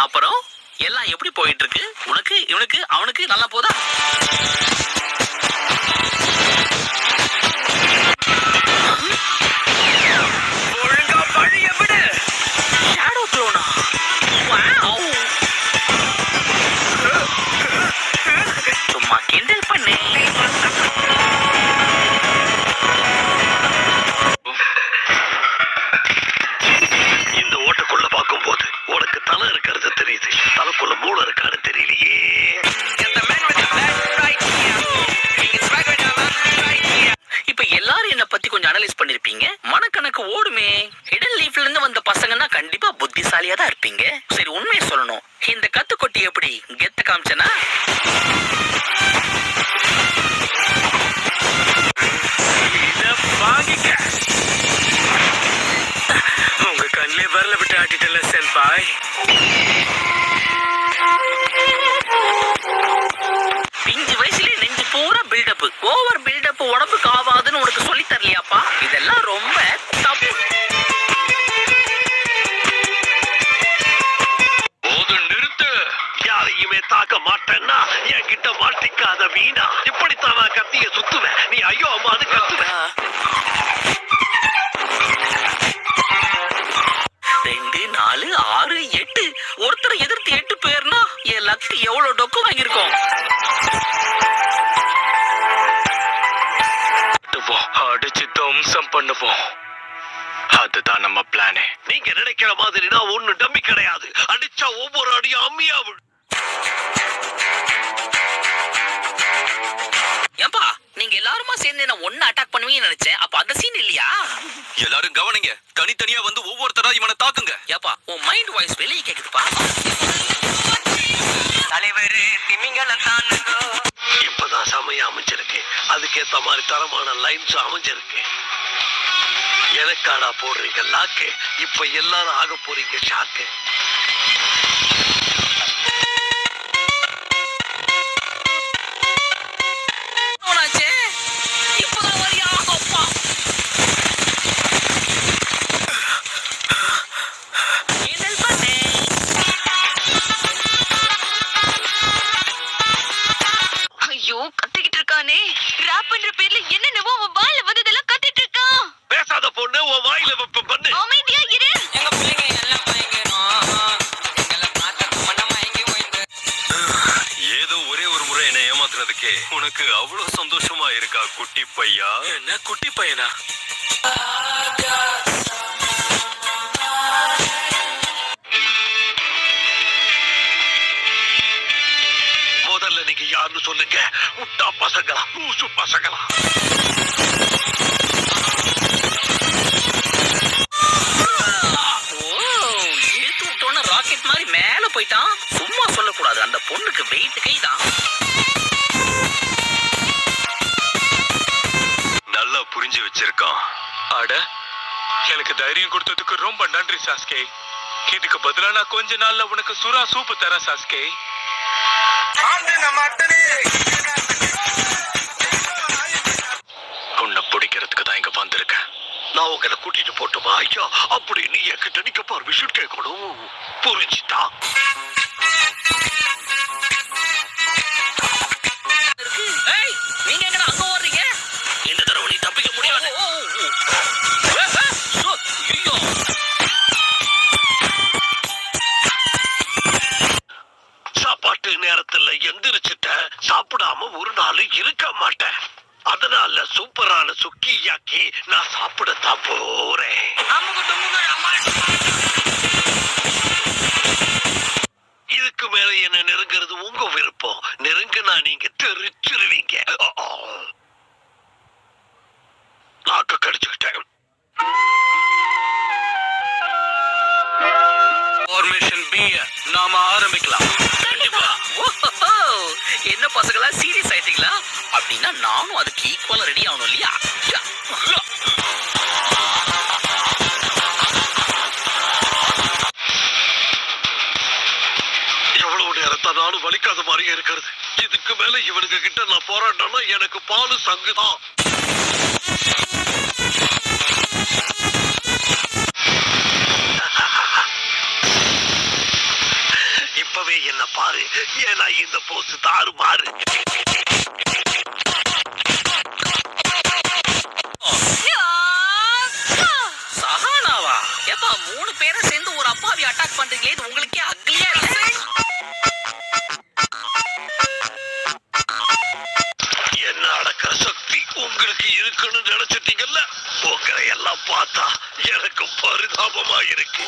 அப்புறம் எல்லாம் எப்படி போயிட்டு இருக்கு? உனக்கு இவனுக்கு அவனுக்கு நல்லா போதா? ஒழுங்கா வழிய விடு. ஷேடோ க்ளோனா? வாவ். சும்மா கிண்டல் பண்ணு. இந்த ஓட்டக்குள்ள பார்க்கும்போது உனக்கு தலை இருக்கிறது தெரியுது, தலைக்குள்ள மூளை இருக்கான்னு தெரியலையே. இப்ப எல்லாரும் என்ன பத்தி கொஞ்சம் அனலைஸ் பண்ணிருப்பீங்க. மனக்கணக்கு ஓடுமே. ஹிடன் லீஃப்ல இருந்து வந்த பசங்கன்னா கண்டிப்பா புத்திசாலியா தான் இருப்பீங்க. சரி, உண்மையை சொல்லணும், இந்த கத்துக்கொட்டி எப்படி கெத்த காமிச்சனா? உங்க கண்ணிலே வரல விட்டு ஆட்டிட்டல சென்பாய். பிஞ்சு வயசுலயே நெஞ்சு பூரா பில்டப், ஓவர் பில்டப் உடம்புக்கு ஆகாதுன்னு உனக்கு சொல்லி தரலையாப்பா? இதெல்லாம் ரொம்ப தப்பு. போது நிறுத்து. யாரையுமே தாக்க மாட்டேன்னா என்கிட்ட மாட்டிக்காத வீணா. இப்படித்தான் நான் கத்திய சுத்துவேன், நீ ஐயோ அம்மான்னு கத்துவ. 2 4 6 8 ஒருத்தர் எதிர்த்து 8 பேர்னா என் லக்கு எவ்வளவு டொக்கு வாங்கியிருக்கோம். அடிச்சு தம்சம் பண்ணுவோம். அதுதான் நம்ம பிளானே. நீங்க நினைக்கிற மாதிரி நான் ஒண்ணு டம்மி கிடையாது. அடிச்சா ஒவ்வொரு அடியும் அம்மியா விடும். ஏன்பா நீங்க எல்லாருமா சேர்ந்து என்ன ஒண்ணு அட்டாக் பண்ணுவீங்கன்னு நினைச்சேன். அப்ப அந்த சீன் இல்லையா? எல்லாரும் கவனிங்க, தனித்தனியா வந்து ஒவ்வொருத்தரா இவனை தாக்குங்க. ஏப்பா உன் மைண்ட் வாய்ஸ் வெளியே கேக்குதுப்பா. தலைவர் திமிங்கல தானுங்க. இப்பதான் சமயம் அமைஞ்சிருக்கு, அதுக்கேத்த மாதிரி தரமான லைன்ஸ் அமைஞ்சிருக்கு. எனக்காடா போடுறீங்க லாக்கு, இப்ப எல்லாரும் ஆக போறீங்க ஷாக்கு. இப்பதான் வரியா? அப்பா கிண்டல் பண்ணு. ஐயோ, கத்திக்கிட்டு இருக்கானே. ராப் பண்ற பேர்ல என்னென்னவோ அவன் வாயில வந்ததெல்லாம் கத்திட்டு இருக்கான். பேசாத பொண்ணு, உன் வாயில வெப்பம் பண்ணு. அமைதியா இரு. எங்க பிள்ளைங்க எல்லாம் மயங்கணும். எங்களை பார்த்தா மனமா எங்க போயிட்டு. ஏதோ ஒரே ஒரு முறை என்ன ஏமாத்துறதுக்கே உனக்கு அவ்வளவு சந்தோஷமா இருக்கா குட்டி பையா? என்ன குட்டி பையனா? முதல்ல நீங்க யாருன்னு சொல்லுங்க. முட்டா பசங்களா, லூசு பசங்களா? இழுத்து விட்டோன்னு ராக்கெட் மாதிரி மேல போயிட்டான். சும்மா சொல்லக்கூடாது, அந்த பொண்ணுக்கு வெயிட் கை தான். நல்லா புரிஞ்சு வச்சிருக்கான். அட, எனக்கு தைரியம் கொடுத்ததுக்கு ரொம்ப நன்றி சாஸ்கே. இதுக்கு பதிலா நான் கொஞ்ச நாள்ல உனக்கு சுறா சூப்பு தரேன் சாஸ்கே. உன்னை பிடிக்கிறதுக்கு தான் இங்க வந்திருக்கேன். நான் உங்களை கூட்டிட்டு போட்டுமா ஐயா? அப்படி நீ என்கிட்ட நிக்க பர்மிஷன் கேட்கணும், புரிஞ்சுட்டா? ஏய், நீங்க எங்கடா அங்க ஓடுறீங்க? இந்த தடவை நீ தப்பிக்க முடியாது. ஐயோ, சாப்பாட்டு நேரத்துல எந்திரிச்சிட்ட, சாப்பிடாம ஒரு நாள் இருக்க மாட்டேன். அதனால சூப்பரான சுக்கியாக்கி நான் சாப்பிடத்தான் போறேன். இதுக்கு மேல என்ன நெருங்கிறது உங்க விருப்பம். நெருங்குனா நீங்க தெரிச்சிருவீங்க. நாக்க கடிச்சுக்கிட்டேன். ஃபார்மேஷன் பி நாம ஆரம்பிக்கலாம். கண்டிப்பா. என்ன பசங்களா சீரியஸ் ஆயிட்டீங்களா? அப்படின்னா நானும் அதுக்கு ஈக்குவலா ரெடி ஆகணும் இல்லையா? எவ்வளவு நேரத்தான் நானும் வலிக்காத மாதிரியே இருக்கிறது. இதுக்கு மேல இவனுக்கு கிட்ட நான் போராட்டம்னா எனக்கு பாலு சங்குதான். ஏன்னா இந்த போஸ் தாறுமாறு. சஹானாவா? ஏப்பா 3 பேரை சேர்ந்து ஒரு அப்பாவி அட்டாக் பண்றீங்களே, இது உங்களுக்கே அக்லியா இல்ல? என்ன அடக்கிற சக்தி உங்களுக்கு இருக்குன்னு நினைச்சிட்டீங்கல்ல? உங்களை எல்லாம் பார்த்தா எனக்கு பரிதாபமா இருக்கு.